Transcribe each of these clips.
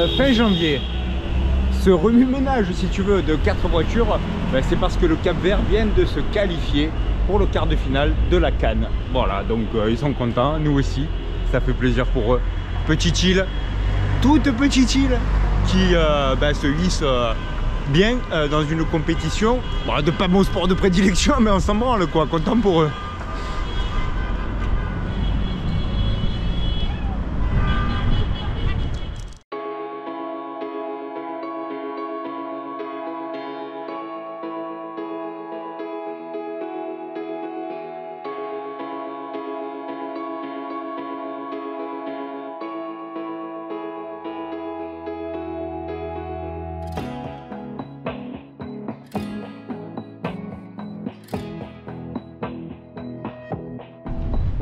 fin janvier, ce remue-ménage, si tu veux, de 4 voitures, ben, c'est parce que le Cap-Vert vient de se qualifier pour le quart de finale de la CAN. Voilà, donc ils sont contents, nous aussi, ça fait plaisir pour eux. Petite île, toute petite île qui ben, se hisse bien dans une compétition, bon, de pas mon sport de prédilection, mais on s'en branle quoi, content pour eux.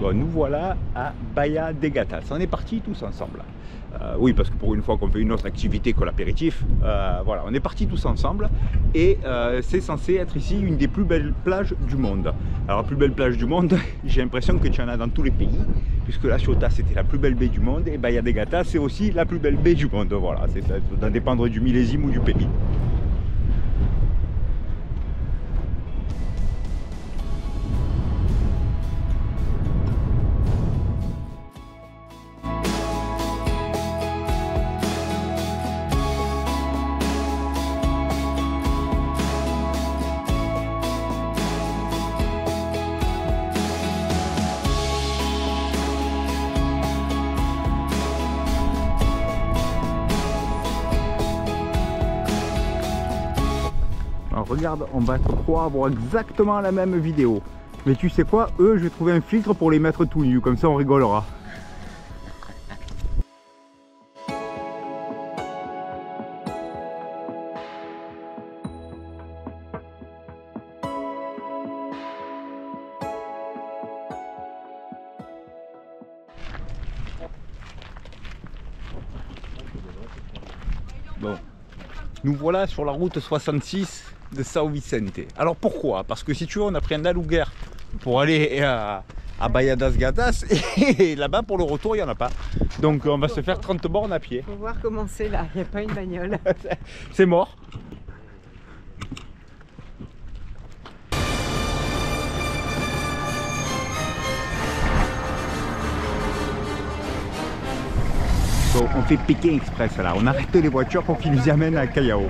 Bon, nous voilà à Baía de Gatas. On est partis tous ensemble. Oui, parce que pour une fois qu'on fait une autre activité que l'apéritif, voilà, on est partis tous ensemble et c'est censé être ici une des plus belles plages du monde. Alors, la plus belle plage du monde, j'ai l'impression que tu en as dans tous les pays, puisque la Ciotat c'était la plus belle baie du monde et Baía de Gatas c'est aussi la plus belle baie du monde. Voilà, ça doit dépendre du millésime ou du pays. Alors regarde, on va être 3 à avoir exactement la même vidéo. Mais tu sais quoi, eux, je vais trouver un filtre pour les mettre tout nus, comme ça on rigolera. Bon, nous voilà sur la route 66 de São Vicente. Alors pourquoi? Parce que si tu veux, on a pris un aluguer pour aller à Baía das Gatas et là-bas pour le retour il n'y en a pas. Donc on va se faire 30 bornes à pied. Faut voir comment c'est là, il n'y a pas une bagnole. C'est mort. Bon, on fait Pékin Express là, on arrête les voitures pour qu'ils nous y amènent à Callao.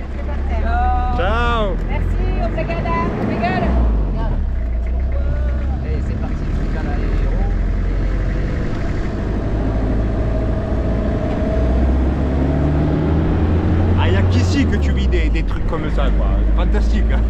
Ciao. Merci, obrigada, obrigada. Allez, c'est parti, je regarde les héros. Ah, il n'y a qu'ici que tu vis des trucs comme ça, quoi. Fantastique. Hein.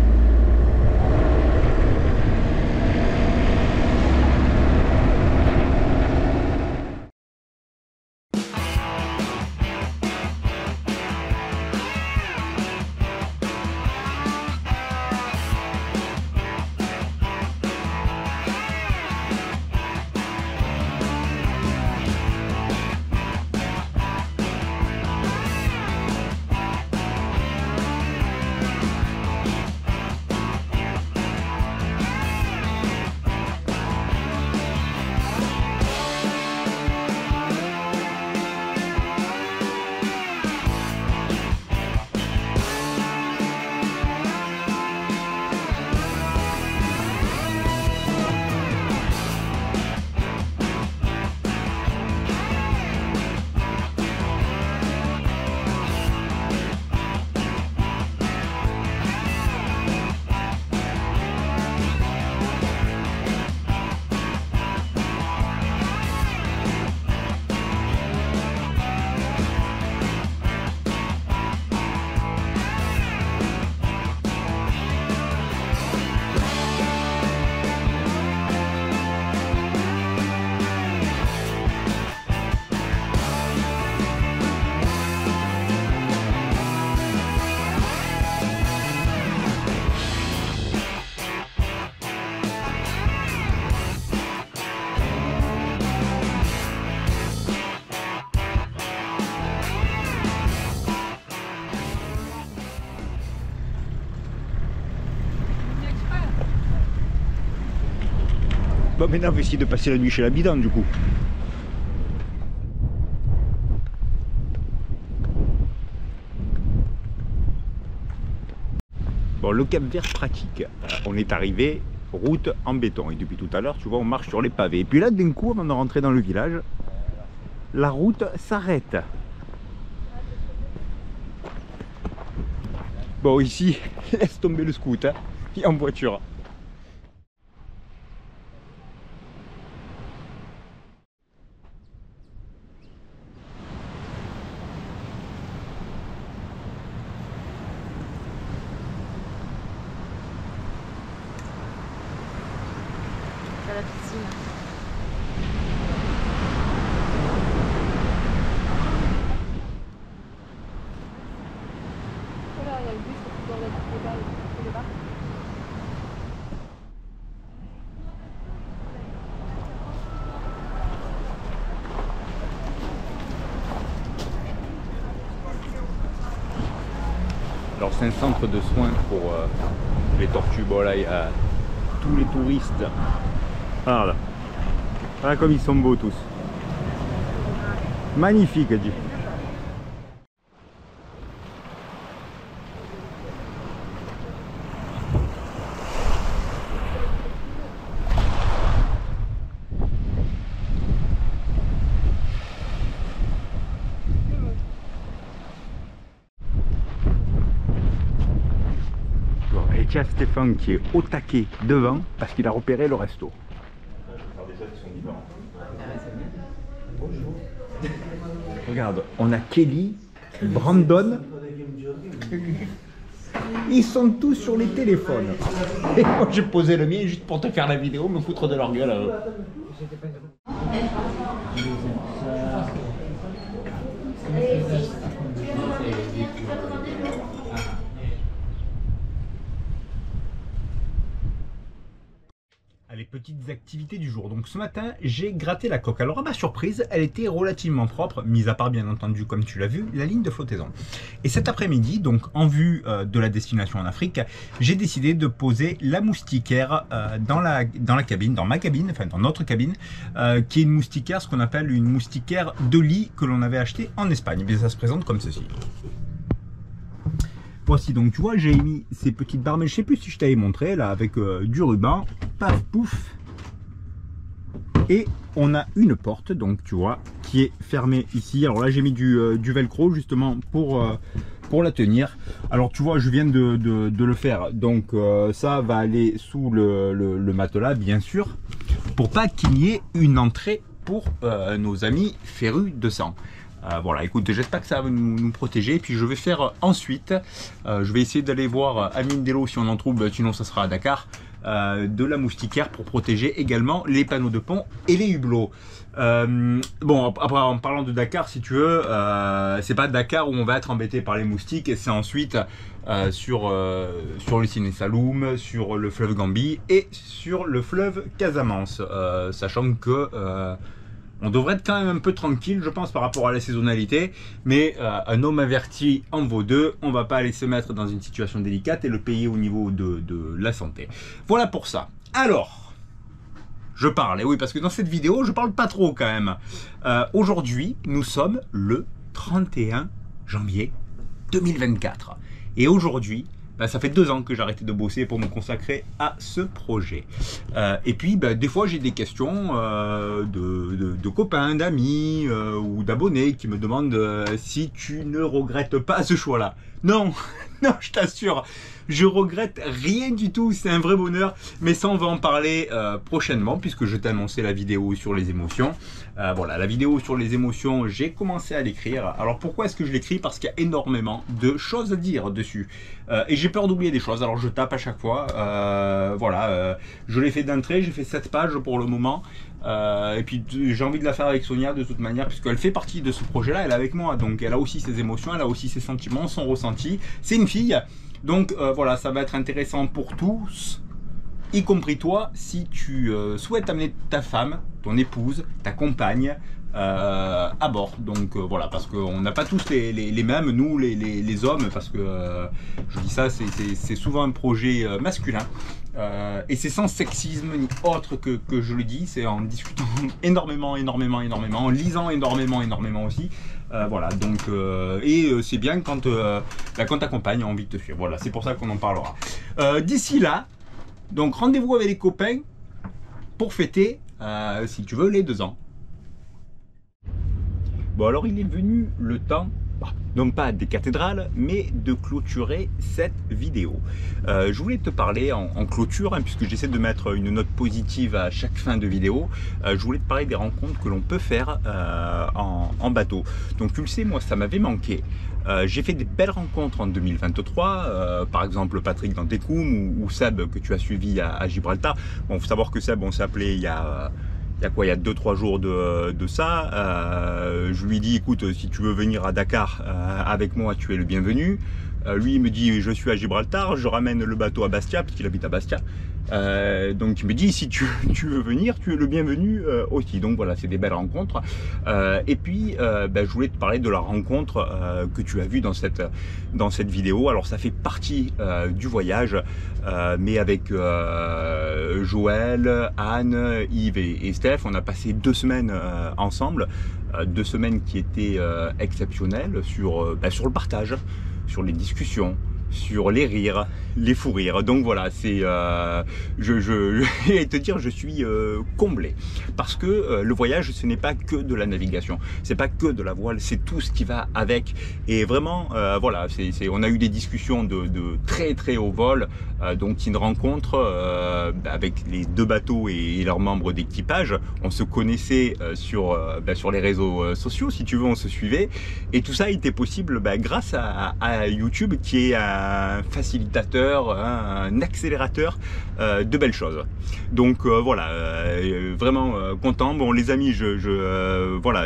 Bon, maintenant on va essayer de passer la nuit chez la bidane du coup. Bon, le Cap Vert pratique. On est arrivé route en béton et depuis tout à l'heure, tu vois, on marche sur les pavés. Et puis là, d'un coup, avant de rentrer dans le village, la route s'arrête. Bon, ici, laisse tomber le scoot, hein, et en voiture. À la piscine. Voilà, il y a le bus qui doit être les bas. Alors c'est un centre de soins pour les tortues. Bon là il y a tous les touristes. Voilà. Voilà comme ils sont beaux tous. Magnifique, dit. Et tiens Stéphane qui est au taquet devant parce qu'il a repéré le resto. Regarde, on a Kelly, Brandon. Ils sont tous sur les téléphones. Et moi j'ai posé le mien juste pour te faire la vidéo, me foutre de leur gueule à eux. Les petites activités du jour. Donc ce matin, j'ai gratté la coque. Alors à ma surprise, elle était relativement propre, mis à part bien entendu, comme tu l'as vu, la ligne de flottaison. Et cet après-midi, donc en vue de la destination en Afrique, j'ai décidé de poser la moustiquaire dans la cabine, dans ma cabine, enfin dans notre cabine, qui est une moustiquaire, ce qu'on appelle une moustiquaire de lit que l'on avait acheté en Espagne. Mais ça se présente comme ceci. Voici donc, tu vois, j'ai mis ces petites barres, mais je sais plus si je t'avais montré, là, avec du ruban, paf, pouf. Et on a une porte, donc, tu vois, qui est fermée ici. Alors là, j'ai mis du velcro, justement, pour la tenir. Alors, tu vois, je viens de le faire. Donc, ça va aller sous le matelas, bien sûr, pour pas qu'il y ait une entrée pour nos amis férus de sang. Voilà, écoute, j'espère que ça va nous protéger. Et puis je vais faire ensuite, je vais essayer d'aller voir à Mindelo si on en trouve, sinon ça sera à Dakar, de la moustiquaire pour protéger également les panneaux de pont et les hublots. Bon, après en parlant de Dakar, si tu veux, c'est pas Dakar où on va être embêté par les moustiques, et c'est ensuite sur le Sine Saloum, sur le fleuve Gambie et sur le fleuve Casamance, sachant que on devrait être quand même un peu tranquille, je pense, par rapport à la saisonnalité. Mais un homme averti en vaut deux. On va pas aller se mettre dans une situation délicate et le payer au niveau de la santé. Voilà pour ça. Alors, je parle. Et oui, parce que dans cette vidéo, je parle pas trop quand même. Aujourd'hui, nous sommes le 31 janvier 2024. Et aujourd'hui, bah, ça fait 2 ans que j'ai arrêté de bosser pour me consacrer à ce projet. Et puis, bah, des fois, j'ai des questions de copains, d'amis ou d'abonnés qui me demandent si tu ne regrettes pas ce choix-là. Non, non, je t'assure, je regrette rien du tout, c'est un vrai bonheur. Mais ça, on va en parler prochainement, puisque je t'ai annoncé la vidéo sur les émotions. Voilà, la vidéo sur les émotions, j'ai commencé à l'écrire. Alors pourquoi est-ce que je l'écris? Parce qu'il y a énormément de choses à dire dessus. Et j'ai peur d'oublier des choses, alors je tape à chaque fois. Voilà, je l'ai fait d'un trait, j'ai fait 7 pages pour le moment. Et puis j'ai envie de la faire avec Sonia de toute manière, puisqu'elle fait partie de ce projet-là, elle est avec moi. Donc elle a aussi ses émotions, elle a aussi ses sentiments, son ressenti. C'est une fille. Donc voilà, ça va être intéressant pour tous, y compris toi, si tu souhaites amener ta femme, ton épouse, ta compagne à bord. Donc voilà, parce qu'on n'a pas tous les mêmes, nous les hommes, parce que je dis ça, c'est souvent un projet masculin. Et c'est sans sexisme ni autre que je le dis, c'est en discutant énormément, en lisant énormément aussi. Voilà, donc c'est bien quand qu'on t'accompagne a envie de te suivre. Voilà, c'est pour ça qu'on en parlera. D'ici là, donc rendez-vous avec les copains pour fêter, si tu veux, les 2 ans. Bon, alors il est venu le temps, non pas des cathédrales, mais de clôturer cette vidéo. Je voulais te parler en clôture, hein, puisque j'essaie de mettre une note positive à chaque fin de vidéo. Je voulais te parler des rencontres que l'on peut faire en bateau. Donc tu le sais, moi ça m'avait manqué. J'ai fait des belles rencontres en 2023, par exemple Patrick dans Tekoum ou Seb que tu as suivi à Gibraltar. Bon, faut savoir que Seb, on s'est appelé il y a 2-3 jours de ça. Je lui ai dit, écoute, si tu veux venir à Dakar avec moi, tu es le bienvenu. Lui, il me dit, je suis à Gibraltar, je ramène le bateau à Bastia, parce qu'il habite à Bastia. Donc il me dit, si tu veux venir, tu es le bienvenu aussi. Donc voilà, c'est des belles rencontres. Et puis, je voulais te parler de la rencontre que tu as vue dans cette vidéo. Alors ça fait partie du voyage, mais avec Joël, Anne, Yves et Steph, on a passé 2 semaines ensemble. 2 semaines qui étaient exceptionnelles sur le partage, sur les discussions, sur les rires, les fous rires. Donc voilà, c'est je vais te dire, je suis comblé parce que le voyage, ce n'est pas que de la navigation, c'est pas que de la voile, c'est tout ce qui va avec. Et vraiment, voilà, on a eu des discussions de très haut vol, donc une rencontre avec les 2 bateaux et leurs membres d'équipage. On se connaissait sur les réseaux sociaux, si tu veux, on se suivait, et tout ça a été possible grâce à YouTube, qui est un facilitateur, un accélérateur de belles choses. Donc voilà, vraiment content. Bon les amis, voilà,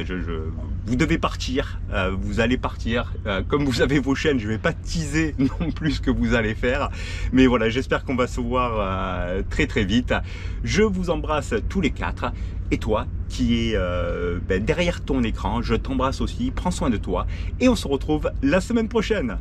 vous devez partir, vous allez partir. Comme vous avez vos chaînes, je vais pas teaser non plus ce que vous allez faire, mais voilà, j'espère qu'on va se voir très vite. Je vous embrasse tous les 4. Et toi qui es derrière ton écran, je t'embrasse aussi, prends soin de toi et on se retrouve la semaine prochaine.